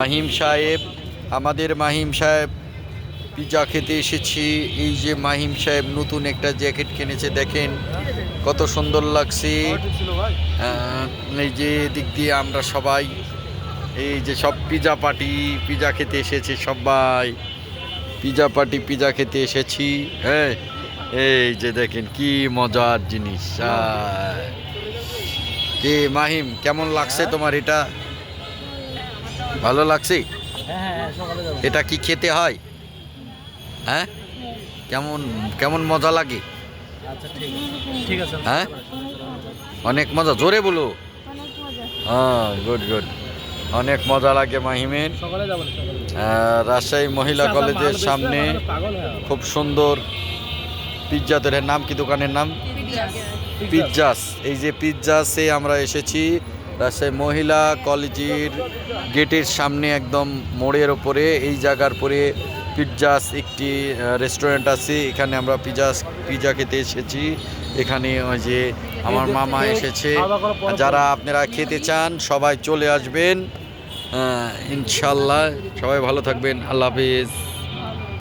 মাহিম সাহেব, আমাদের মাহিম সাহেব পিৎজা খেতে এসেছি। এই যে মাহিম সাহেব নতুন একটা জ্যাকেট কিনেছে, দেখেন কত সুন্দর লাগছে। এই যে দিক দিয়ে আমরা সবাই এই যে সব পিৎজা পার্টি পিৎজা খেতে এসেছে, সবাই পিৎজা পার্টি পিৎজা খেতে এসেছি। হ্যাঁ, এই যে দেখেন কি মজার জিনিস। কে মাহিম, কেমন লাগছে তোমার? এটা ভালো লাগছে? এটা কি খেতে হয়? হ্যাঁ, কেমন কেমন মজা লাগে? হ্যাঁ, অনেক মজা, জোরে বলো। হ্যাঁ, গুড গুড, অনেক মজা লাগে মাহিমের। রাজশাহী মহিলা কলেজের সামনে খুব সুন্দর পিৎজা তৈরির নাম কি? দোকানের নাম পিৎজাস। এই যে পিৎজাসে আমরা এসেছি, রাজশাহী মহিলা কলেজের গেটের সামনে একদম মোড়ের ওপরে এই জায়গার পরে পিৎজাস একটি রেস্টুরেন্ট আছে। এখানে আমরা পিৎজা খেতে এসেছি। এখানে ওই যে আমার মামা এসেছে। যারা আপনারা খেতে চান সবাই চলে আসবেন ইনশাল্লাহ। সবাই ভালো থাকবেন, আল্লাহ হাফিজ।